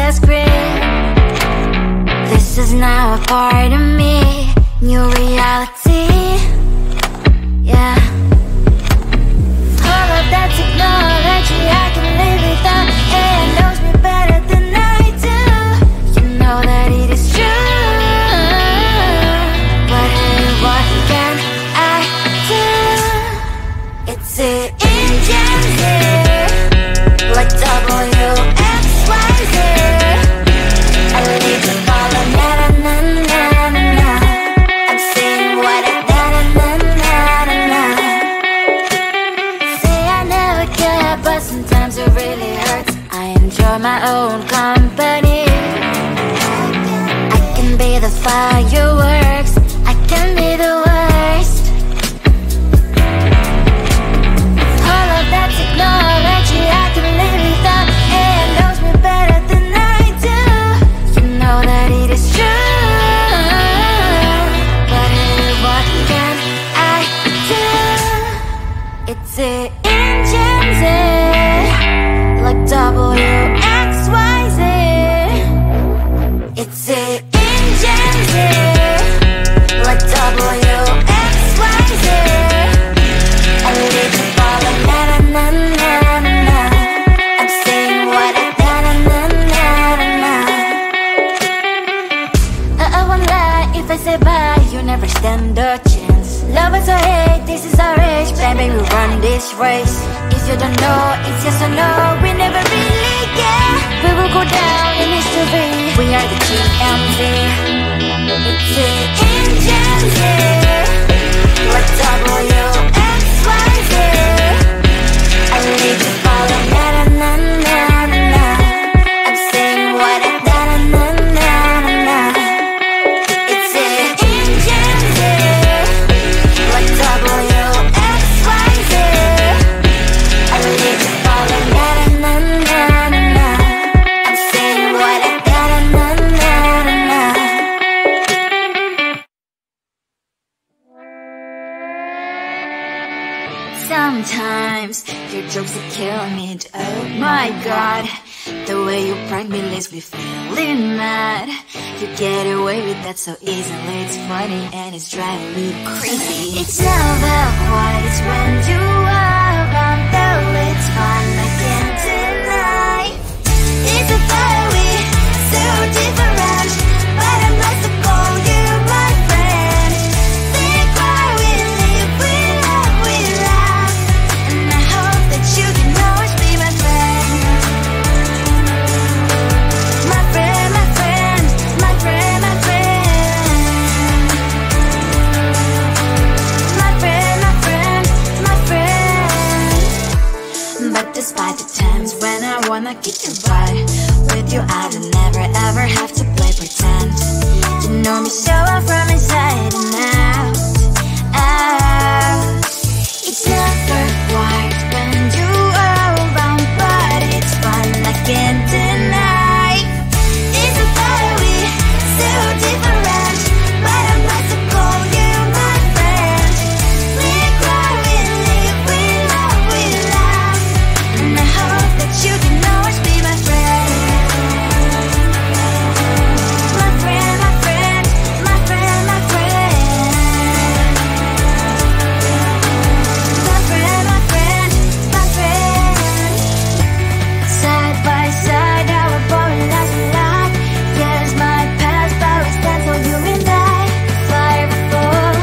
the script. This is now a part of me, new reality. Yeah. All of that technology I can live without. It knows me better than I do. You know that it is true. But hey, what can I do? It's the engine here, like WXYZ. I need to follow na-na-na-na-na-na. I'm saying what I na-na-na-na-na. Say I never care, but sometimes it really hurts. I enjoy my own company. I can be the fireworks, I can be the worst. All of that technology I can live without. It knows me better than I do. You know that it is true. But hey, what can I do? It's the engines, like WXYZ. It's the engines, like WXYZ. I live to follow na-na-na-na-na-na. I'm saying what I na-na-na-na-na. I won't lie if I say bye, you never stand a chance. Love is or hate, this is our age. Baby, we run this race. If you don't know, it's yes or no. We never really get. We will go down in history. We are the TMZ. It's the engines here, like WXYZ. I need to follow na-na-na-na-na-na. I'm saying what I na-na-na-na-na. It's the engines here, like WXYZ. I need to follow na-na-na-na-na. I'm saying what I na-na-na-na-na. Sometimes your jokes are killing me. Oh my god, the way you prank me leaves me feeling mad. You get away with that so easily. It's funny and it's driving me crazy. It's never quiet, it's when you are around. Though it's fun, I can't deny. It's a fire we so different, but I must have called you my friend. Think why we live, we love, we laugh. And I hope that you can always be my friend. My friend, my friend, my friend, my friend. My friend, my friend, my friend. But despite the times when I wanna kick your butt, with you I don't never ever have to play pretend. You know me so well from inside and out, out. It's never quiet when you are around, but it's fun, I can't deny. It's a fire we so different, but I must have called you my friend. We cry, we live, we love, we laugh. And I hope that you can always be my friend. My friend, my friend, my friend, my friend. My friend, my friend, my friend. Side by side, our body lies a lot. Yes, my past, but we stand for you and I. Fly before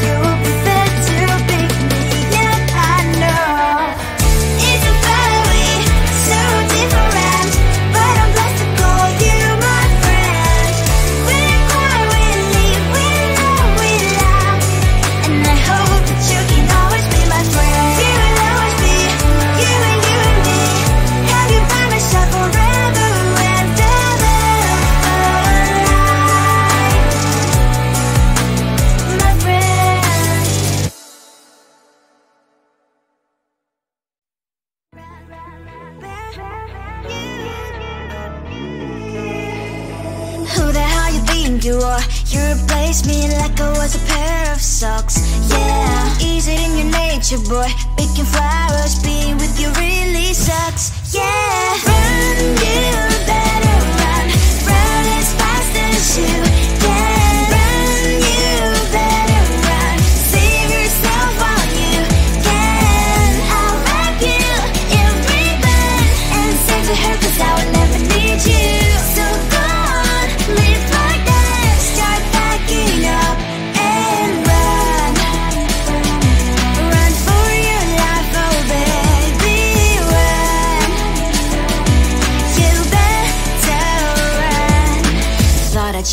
you will be there to pick me up, I know. It's a fire we so different, but I'm blessed to call you my friend. We cry, we live, we love, we laugh. And I hope that you can always be my friend. You will always be, you and me. Have you by my side forever and ever. My friend. Who the hell you think you are? You replaced me like I was a pair of socks. Yeah, is it in your nature, boy? Picking flowers, being with you really sucks. Yeah, run, you better run.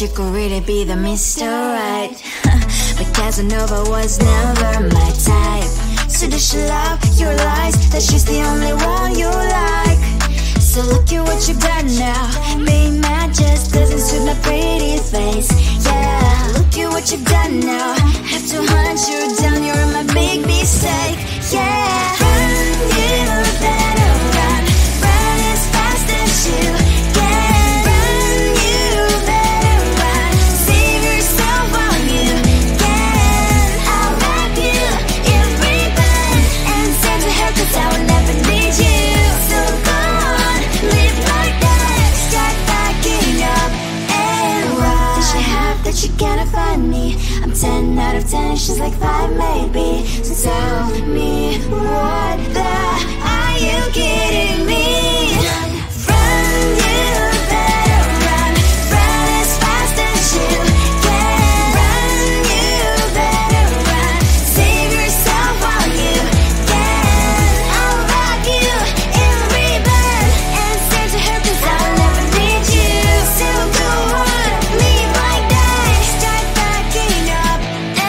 you could really be the Mr. Right. But Casanova was never my type. So does she love your lies, that she's the only one you like? So look at what you've done now. Being mad just doesn't suit my pretty face. Yeah, look at what you've done now. Have to hunt you down, you're my big mistake. Yeah, run, you better run. Run as fast as you can. Run, you better run. Save yourself while you can. I'll wrap you in ribbon and send to her, 'cause I will never need you. So go on, live like that. Start backing up and run. Does she have that she cannot find me? I'm 10 out of 10, she's like 5 maybe. So tell me, what the are you kidding me? Run, you better run. Run as fast as you can. Run, you better run. Save yourself while you can. I'll wrap you in ribbon and send to her, 'cause I'll never need you. So go on, live like that. Start backing up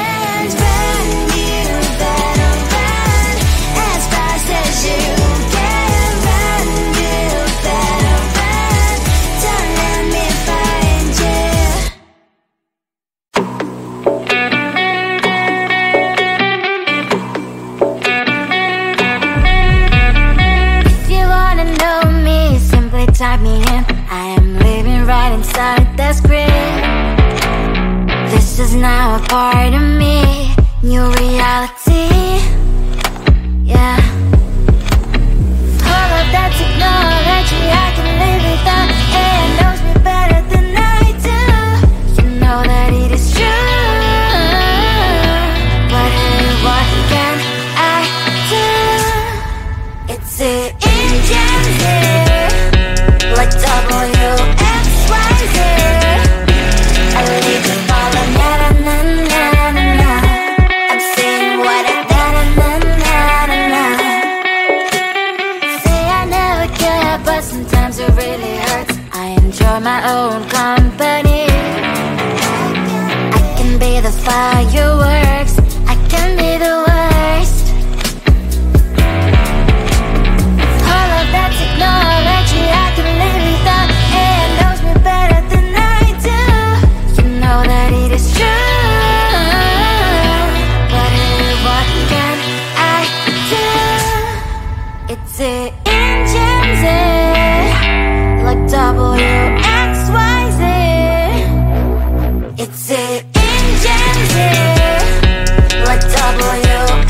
and run. You better run as fast as you can. Run, you better run. Don't let me find you. If you wanna know me, simply type me in. I am living right inside the screen. This is now a part of me, new reality. Yeah. All of that technology I can live without. It knows me better than I do. You know that it is true. But hey, what can I do? It's the engines here, like WXYZ. I need to follow, na na na na na na. I'm saying what I na na na na na na. Say I never care, but sometimes it really hurts. I enjoy my own company. I can be the fireworks, I can be the worst. All of that technology I can live without. It knows me better than I do. You know that it is true. But hey, what can I do? It's the engines, like WXYZ. It's the engines, like WXYZ.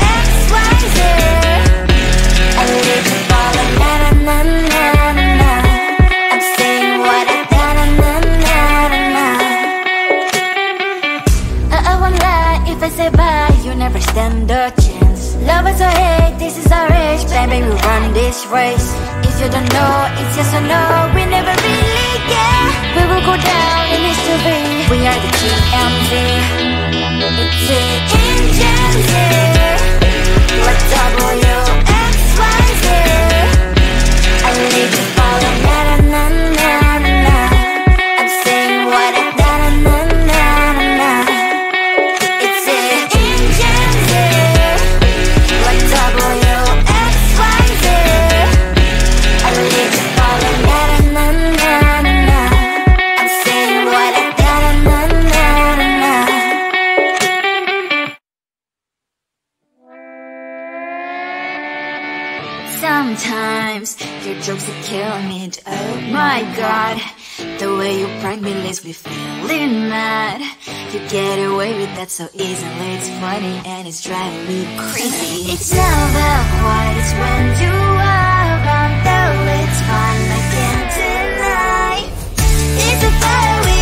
I need to follow, na na na na na na. I'm saying what I na na na na na na. I won't lie if I say bye, you never stand a chance. Love us or hate, this is our age, baby, we run this race. If you don't know, it's yes or no, we never really care. We will go down in history, we are the TMZ. It's the engines here, like WXYZ. I need to follow, na na na na na na. I'm saying what I na na na na na. It's the engines here, like WXYZ. I need to follow, na na na na na. I'm saying what I na na na na na. Sometimes your jokes that kill me. Oh my god, the way you prank me leaves me feeling mad. You get away with that so easily. It's funny and it's driving me crazy. It's never quiet, it's when you are around. Though it's fun, I can't deny. It's a fire we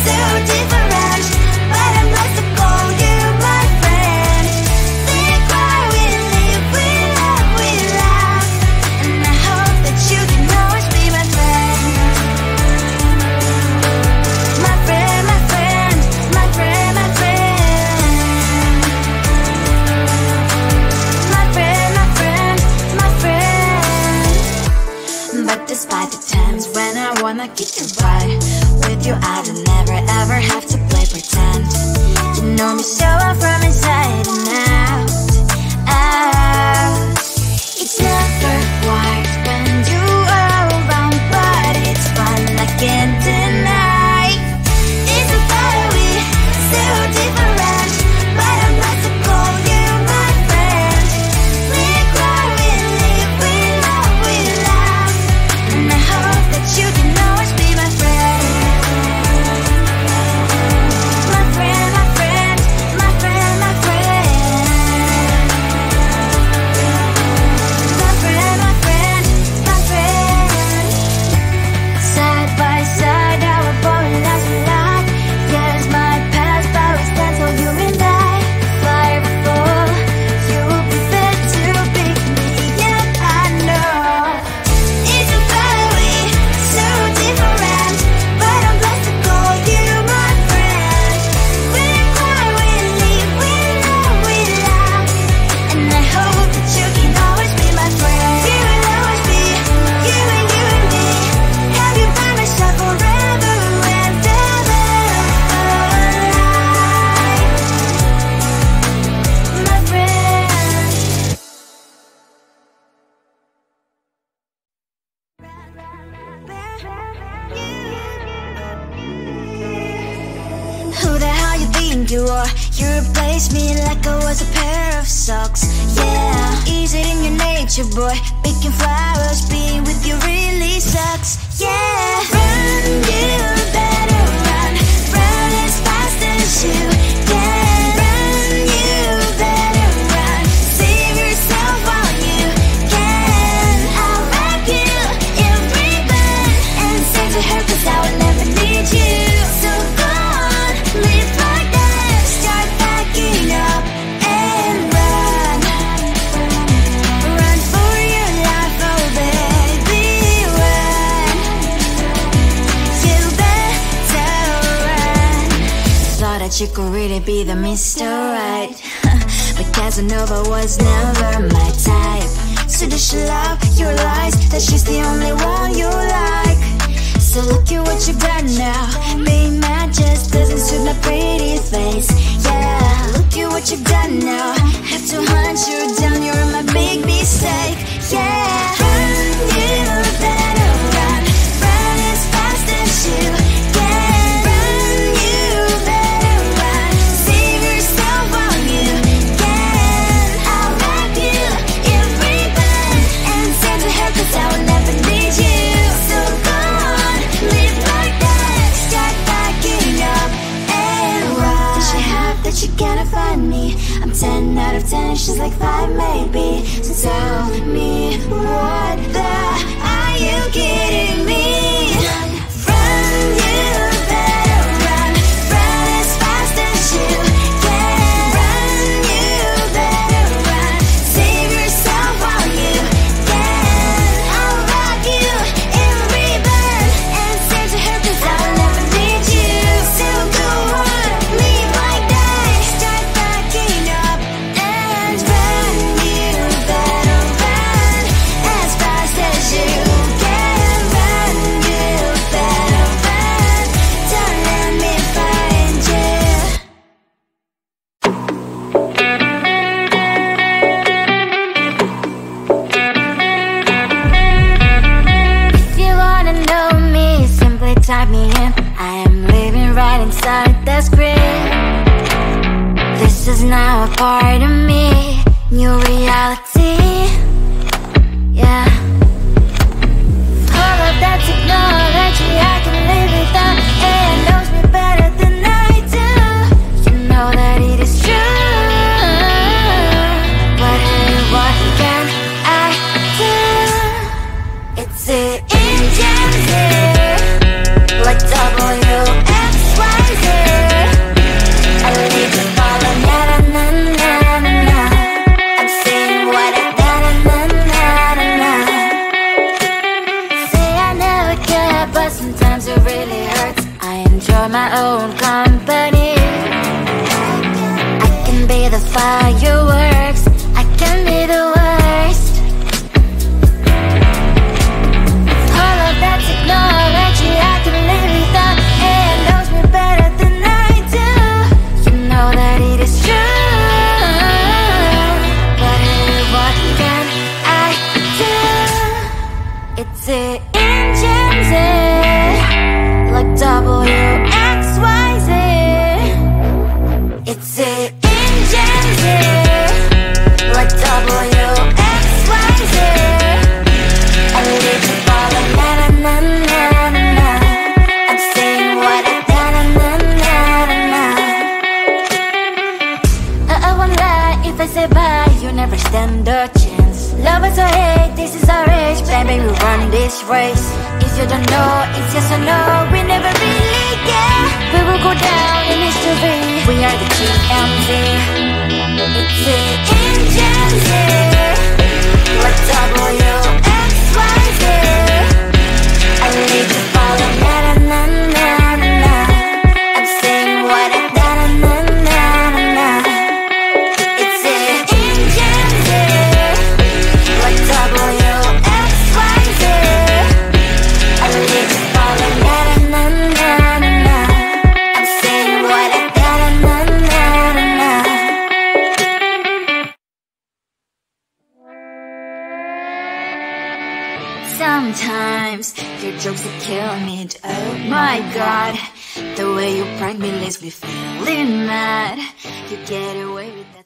so different, but I'm blessed to call you my friend. Think why we live, we love, we laugh, and I hope that you can always be my friend. My friend, my friend, my friend, my friend. My friend, my friend, my friend. you wore. You replaced me like I was a pair of socks. Yeah, is it in your nature, boy? Picking flowers, being with you really sucks. Yeah, run, you better run. Run as fast as you can. Run, you better run. Save yourself while you can. I'll wrap you in ribbon and say to her, 'cause I will never need you. So go on, live like that. Start backing up and run. Run for your life, oh baby, run. You better run. Thought that you could really be the Mr. Right, but Casanova was never my type. So does she love your lies, that she's the only one you like? So look at what you've done now. Being mad just doesn't suit my pretty face. Yeah, look at what you've done now. Have to hunt you down, you're my big mistake. Yeah, run, you better run. Run as fast as you can. Run, you better run. Save yourself while you can. I'll wrap you in ribbon and send to her, 'cause I will never need you. So go on, live like that. Start backing up and run. Does she have that you cannot find me? I'm 10 out of 10, she's like 5 maybe. So tell me, what the are you kidding me? Run, you better run. Run as fast as you can. Run, you better run. Save yourself while you can. I'll wrap you in ribbon and say to her, 'cause I will never need you. So go on, live like that. Start backing up and run. You better run as fast as you can. Run, you better run. Don't let me find you. If you wanna know me, simply type me in. I am living right inside the script. This is now a part of me, new reality. Yeah. All of that technology, I can live without. AI knows me better than I do. You know that it is true. But hey, what can I do? It's the engines here, like WXYZ. I need to follow, na na na na na na. I'm saying what I na na na na na. Say I never care, but sometimes it really hurts. I enjoy my own company. I can be the fireworks, I can be the worst. All of that technology, I can live without. AI knows me better than I do. You know that it is true. But hey, what can I do? It's the engines, like WXYZ. It's the engines, like WXYZ. I need to follow, na na na na na na. I'm saying what I na na na na na na. I won't lie if I say bye, you never stand a chance. Love us or hate, this is our age, baby, we run this race. If you don't know, it's yes or no, we never really care. We will go down in history, we are the TMZ. It's the engines here, like WXYZ. I need to follow, na na na na na na. I'm saying what I na na na na na. It's the engines here, like WXYZ. I need to follow, na na na na na. I'm saying what I na na na na na. Sometimes your jokes will kill me. Oh my god, The way you prank me leaves me feeling mad. You get away with that.